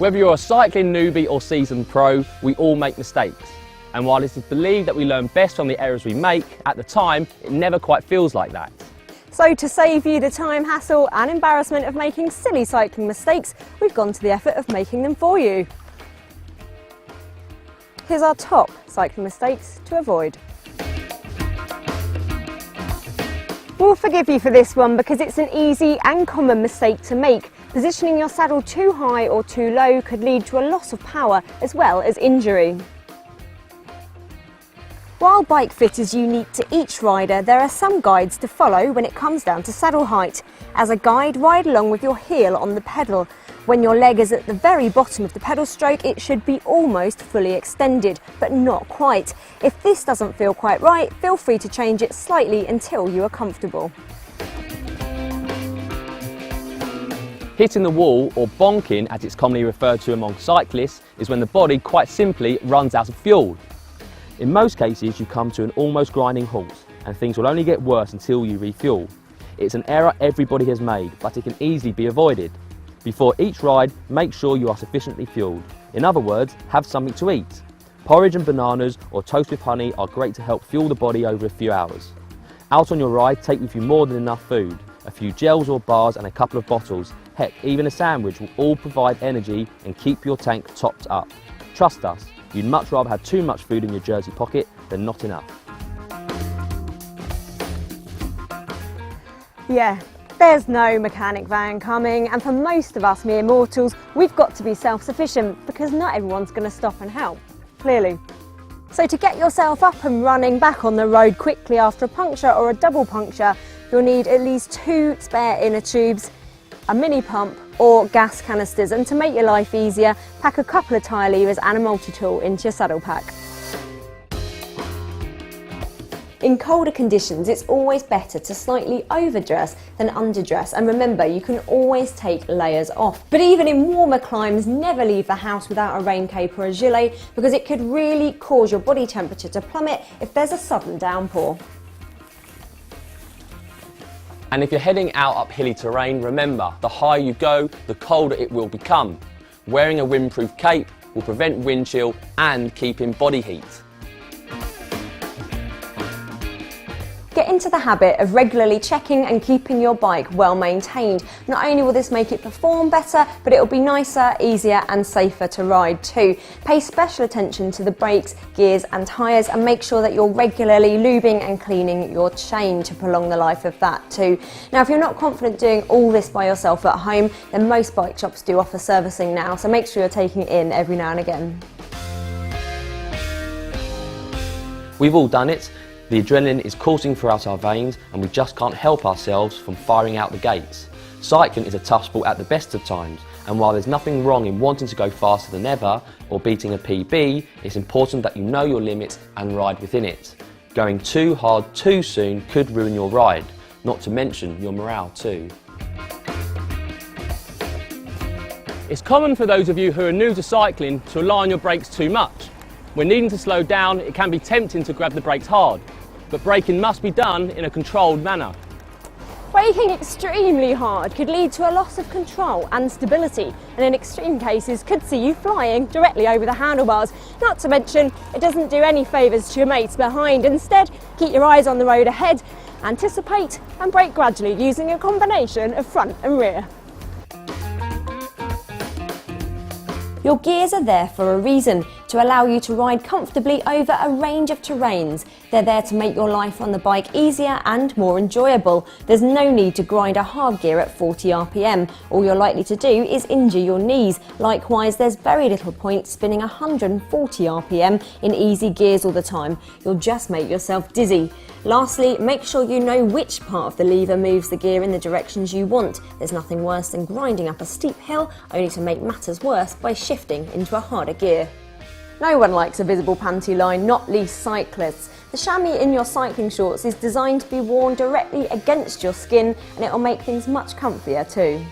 Whether you're a cycling newbie or seasoned pro, we all make mistakes. And while it is believed that we learn best from the errors we make, at the time, it never quite feels like that. So to save you the time, hassle and embarrassment of making silly cycling mistakes, we've gone to the effort of making them for you. Here's our top cycling mistakes to avoid. We'll forgive you for this one because it's an easy and common mistake to make. Positioning your saddle too high or too low could lead to a loss of power as well as injury. While bike fit is unique to each rider, there are some guides to follow when it comes down to saddle height. As a guide, ride along with your heel on the pedal. When your leg is at the very bottom of the pedal stroke, it should be almost fully extended, but not quite. If this doesn't feel quite right, feel free to change it slightly until you are comfortable. Hitting the wall, or bonking as it's commonly referred to among cyclists, is when the body quite simply runs out of fuel. In most cases, you come to an almost grinding halt, and things will only get worse until you refuel. It's an error everybody has made, but it can easily be avoided. Before each ride, make sure you are sufficiently fueled. In other words, have something to eat. Porridge and bananas or toast with honey are great to help fuel the body over a few hours. Out on your ride, take with you more than enough food. A few gels or bars and a couple of bottles. Heck, even a sandwich will all provide energy and keep your tank topped up. Trust us, you'd much rather have too much food in your jersey pocket than not enough. Yeah, there's no mechanic van coming, and for most of us mere mortals, we've got to be self-sufficient because not everyone's going to stop and help, clearly. So to get yourself up and running back on the road quickly after a puncture or a double puncture, you'll need at least 2 spare inner tubes, a mini pump or gas canisters, and to make your life easier, pack a couple of tyre levers and a multi-tool into your saddle pack. In colder conditions, it's always better to slightly overdress than underdress, and remember, you can always take layers off. But even in warmer climes, never leave the house without a rain cape or a gilet, because it could really cause your body temperature to plummet if there's a sudden downpour. And if you're heading out up hilly terrain, remember, the higher you go, the colder it will become. Wearing a windproof cape will prevent wind chill and keep in body heat. Get into the habit of regularly checking and keeping your bike well maintained. Not only will this make it perform better, but it will be nicer, easier and safer to ride too. Pay special attention to the brakes, gears and tyres, and make sure that you're regularly lubing and cleaning your chain to prolong the life of that too. Now, if you're not confident doing all this by yourself at home, then most bike shops do offer servicing now, so make sure you're taking it in every now and again. We've all done it. The adrenaline is coursing throughout our veins and we just can't help ourselves from firing out the gates. Cycling is a tough sport at the best of times, and while there's nothing wrong in wanting to go faster than ever or beating a PB, it's important that you know your limits and ride within it. Going too hard too soon could ruin your ride, not to mention your morale too. It's common for those of you who are new to cycling to rely on your brakes too much. When needing to slow down, it can be tempting to grab the brakes hard, but braking must be done in a controlled manner. Braking extremely hard could lead to a loss of control and stability, and in extreme cases could see you flying directly over the handlebars. Not to mention, it doesn't do any favours to your mates behind. Instead, keep your eyes on the road ahead, anticipate and brake gradually using a combination of front and rear. Your gears are there for a reason, to allow you to ride comfortably over a range of terrains. They're there to make your life on the bike easier and more enjoyable. There's no need to grind a hard gear at 40 RPM. All you're likely to do is injure your knees. Likewise, there's very little point spinning 140 RPM in easy gears all the time. You'll just make yourself dizzy. Lastly, make sure you know which part of the lever moves the gear in the directions you want. There's nothing worse than grinding up a steep hill, only to make matters worse by shifting into a harder gear. No one likes a visible panty line, not least cyclists. The chamois in your cycling shorts is designed to be worn directly against your skin, and it will make things much comfier too.